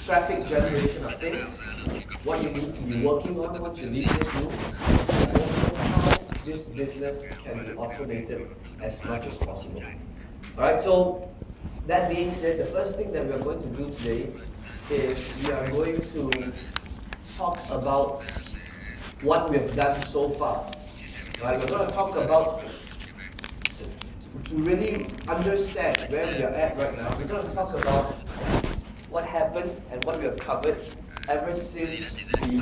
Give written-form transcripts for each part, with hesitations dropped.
traffic generation of things, what you need to be working on once you leave this room, and also how this business can be automated as much as possible. Alright, so that being said, the first thing that we are going to do today is we are going to talk about what we have done so far. Right, we're going to talk about, to really understand where we are at right now, we're going to talk about what happened and what we have covered ever since we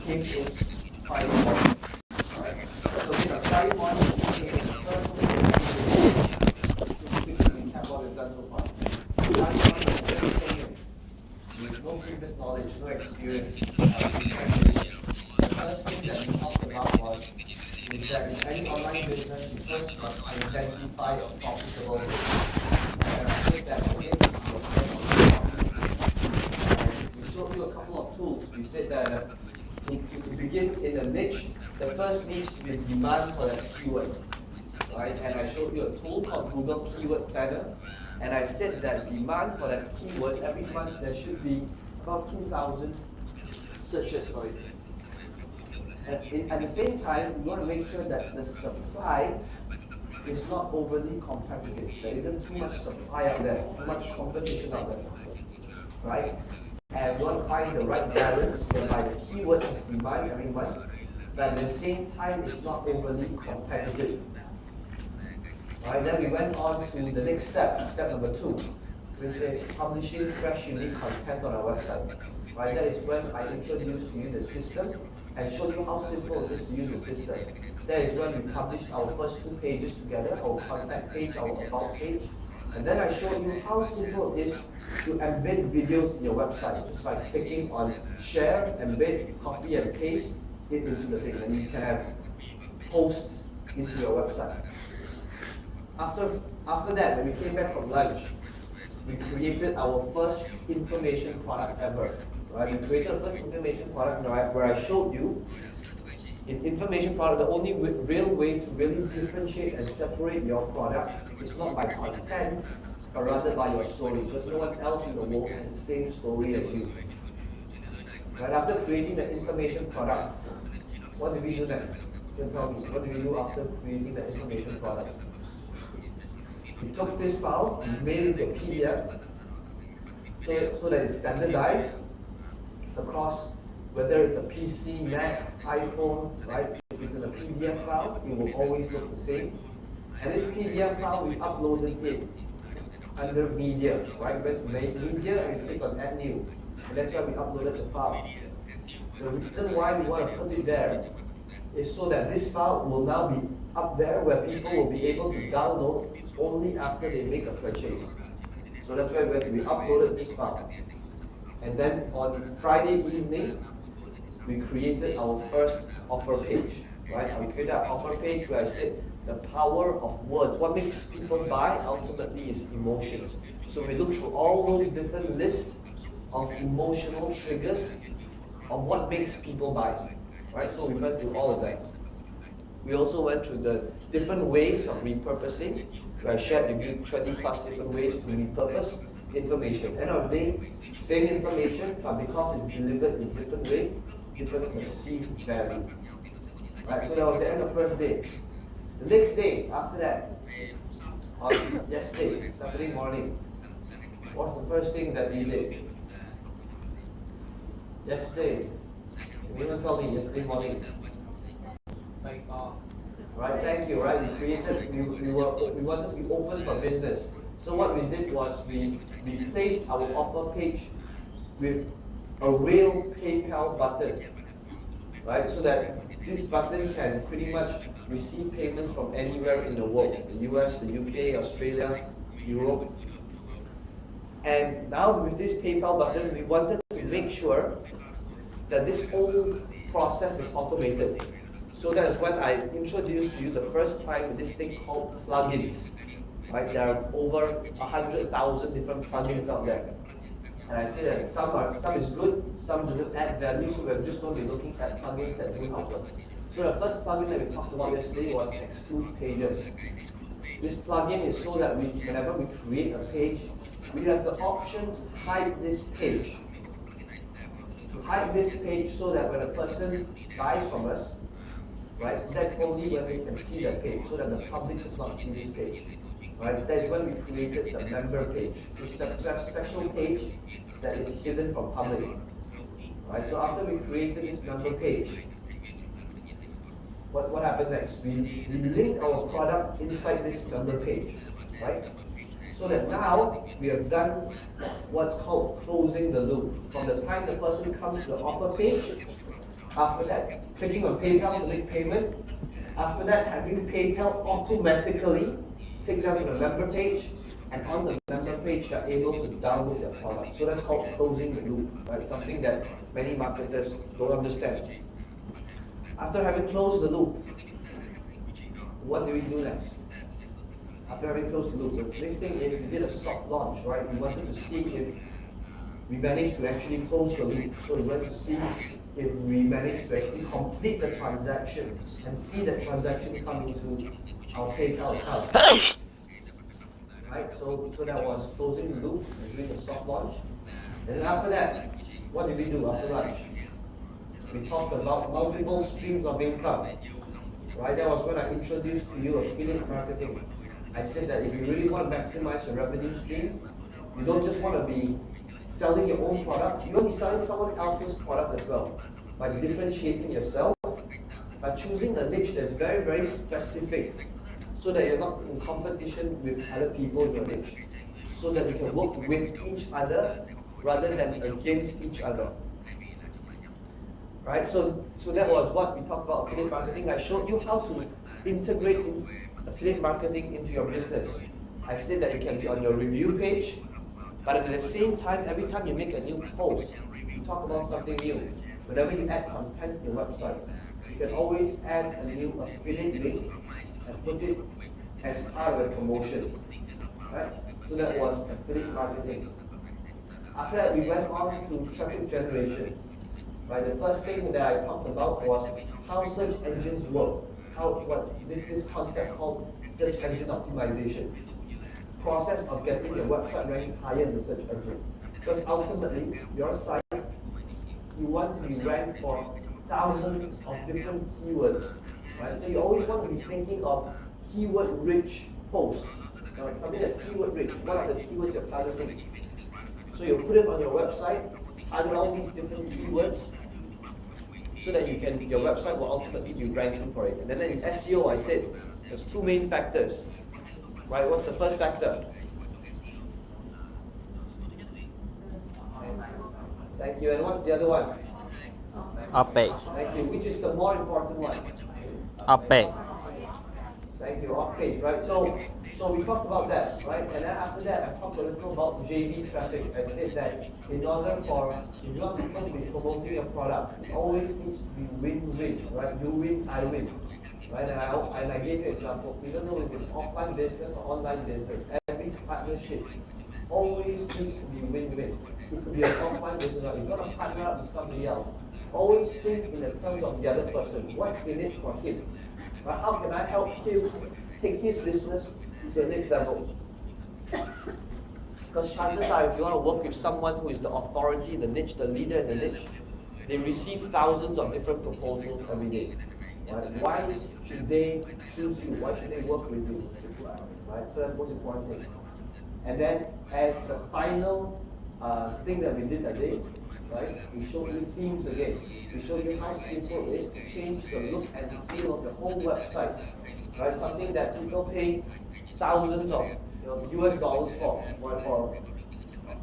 came in Five One. Alright, so Five One is the first thing to recap what we've done so far. Five One is everything with no previous knowledge, no experience. The first thing that we talked about was that in any online business, you first must identify a profitable business. And I said that again, we showed you a couple of tools. We said that to begin in a niche, the first needs to be demand for that keyword. Right? And I showed you a tool called Google Keyword Planner. And I said that demand for that keyword, every month there should be about 2,000 searches for it. At the same time, we want to make sure that the supply is not overly competitive. There isn't too much supply out there, too much competition out there, right? And we want to find the right balance whereby the keyword is demand every month, but at the same time, it's not overly competitive. Right, then we went on to the next step, step number 2, which is publishing fresh, unique content on our website. Right, that is when I introduced to you the system and showed you how simple it is to use the system. That is when we published our first 2 pages together, our contact page, our about page. And then I showed you how simple it is to embed videos in your website, just by clicking on share, embed, copy and paste it into the thing. And you can have posts into your website. After that, when we came back from lunch, we created our first information product ever. Right? We created the first information product where I showed you in information product, the only real way to really differentiate and separate your product is not by content, but rather by your story, because no one else in the world has the same story as you. Right? After creating the information product, what did we do next? You can tell me, what did we do after creating the information product? We took this file, we made it into a PDF, so that it's standardized across whether it's a PC, Mac, iPhone, right? If it's in a PDF file, it will always look the same. And this PDF file, we uploaded it under media, right? We went to media and click on add new. And that's why we uploaded the file. The reason why we want to put it there is so that this file will now be up there where people will be able to download only after they make a purchase. So that's why we uploaded this file. And then on Friday evening, we created our first offer page. Right? We created our offer page where I said the power of words. What makes people buy ultimately is emotions. So we look through all those different lists of emotional triggers of what makes people buy. Right? So we went through all of that. We also went through the different ways of repurposing, where I shared with you 20 plus different ways to repurpose information. End of the day, same information, but because it's delivered in different way, different perceived value. Right, so that was the end of first day. The next day, after that, on yesterday, Saturday morning, what's the first thing that we did? Yesterday, you want to tell me yesterday morning? Right, thank you. Right, we created. We wanted to be open for business. So what we did was we placed our offer page with a real PayPal button, right? So that this button can pretty much receive payments from anywhere in the world: the US, the UK, Australia, Europe. And now with this PayPal button, we wanted to make sure that this whole process is automated. So that is when I introduced to you the first time this thing called plugins. Right? There are over 100,000 different plugins out there. And I say that some is good, some doesn't add value, so we're just going to be looking at plugins that do help us. So the first plugin that we talked about yesterday was Exclude Pages. This plugin is so that whenever we create a page, we have the option to hide this page to hide this page so that when a person buys from us, right, that's only when we can see that page, so that the public does not see this page. Right, that is when we created the member page. It's a special page that is hidden from public. Right, so after we created this member page, what happened next? We link our product inside this member page, right? So that now we have done what's called closing the loop. From the time the person comes to the offer page, after that, clicking on PayPal to make payment, after that, having PayPal automatically take them to the member page, and on the member page, they're able to download their product. So that's called closing the loop, right? Something that many marketers don't understand. After having closed the loop, what do we do next? After having closed the loop, the next thing is we did a soft launch, right? We wanted to see if we managed to actually close the loop. So we wanted to see if we managed to actually complete the transaction and see the transaction come into our PayPal account. Right? So that was closing the loop and doing the soft launch. And then after that, what did we do after lunch? We talked about multiple streams of income. Right? That was when I introduced to you affiliate marketing. I said that if you really want to maximize your revenue stream, you don't just want to be selling your own product, you want to be selling someone else's product as well. By differentiating yourself, by choosing a niche that's very, very specific, so that you're not in competition with other people in your niche, so that you can work with each other rather than against each other. Right? So that was what we talked about affiliate marketing. I showed you how to integrate affiliate marketing into your business. I said that it can be on your review page, but at the same time, every time you make a new post, you talk about something new. Whenever you add content to your website, you can always add a new affiliate link and put it as part of a promotion. Right? So that was affiliate marketing. After that, we went on to traffic generation. Right? The first thing that I talked about was how search engines work. This concept called search engine optimization. Process of getting your website ranked higher in the search engine. Because ultimately, your site, you want to be ranked for thousands of different keywords. Right? So you always want to be thinking of keyword-rich posts. Something that's keyword-rich. What are the keywords you're targeting? So you put it on your website, target all these different keywords, so that your website will ultimately be ranking for it. And then in SEO, I said there's two main factors. Right? What's the first factor? Thank you. And what's the other one? Up page. Thank you. Which is the more important one? Up page. Thank you. Off page, right? So we talked about that, right? And then after that, I talked a little about JV traffic. I said that in order for if you want people to be promoting your product, it always needs to be win-win, right? You win, I win. Right? And I gave you examples. We don't know if it's offline business or online business. Every partnership always needs to be win-win. It could be an offline business, or you've got to partner up with somebody else. Always think in the terms of the other person. What's in it for him? Right? How can I help him take his business to the next level? Because chances are, if you want to work with someone who is the authority in the niche, the leader in the niche, they receive thousands of different proposals every day. Right? Why should they choose you? Why should they work with you? Right? So that's the most important thing. And then, as the final thing that we did that day, right? We showed you themes again. We showed you how simple it is to change the look and feel of the whole website. Right? Something that people pay thousands of US dollars for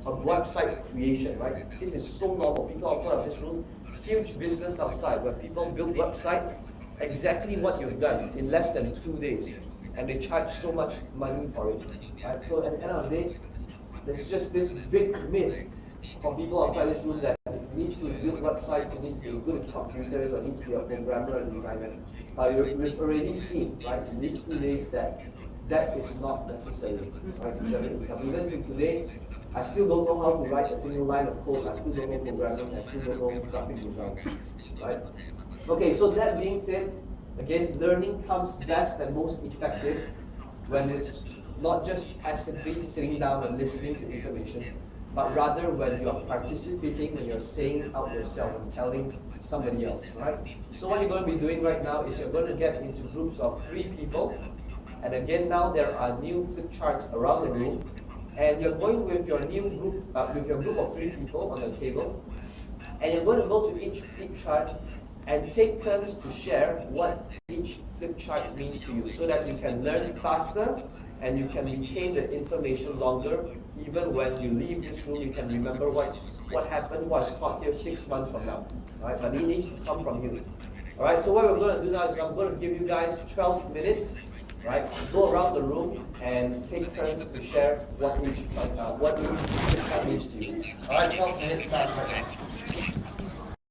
a website creation, right? This is so normal. People outside of this room, huge business outside where people build websites exactly what you've done in less than 2 days, and they charge so much money for it. Right? So at the end of the day, there's just this big myth for people outside this room that if you need to build websites, you need to be good at computers, or need to be a programmer and designer. We've already seen, right, in these 2 days that is not necessary. Right? Even to today, I still don't know how to write a single line of code. I still don't know programming. I still don't know graphic design. Right? Okay, so that being said, again, learning comes best and most effective when it's not just passively sitting down and listening to information, but rather when you are participating, when you're saying it out yourself and telling somebody else, right? So what you're going to be doing right now is you're going to get into groups of 3 people. And again, now there are new flip charts around the room. And you're going with your new group, with your group of 3 people on the table. And you're going to go to each flip chart and take turns to share what each flip chart means to you so that you can learn faster and you can retain the information longer. Even when you leave this room, you can remember what happened, what's taught here 6 months from now. Right? But it needs to come from you. Alright, so what we're going to do now is I'm going to give you guys 12 minutes, right? Go around the room and take turns to share what each flip chart means to you. Alright, 12 minutes start right now.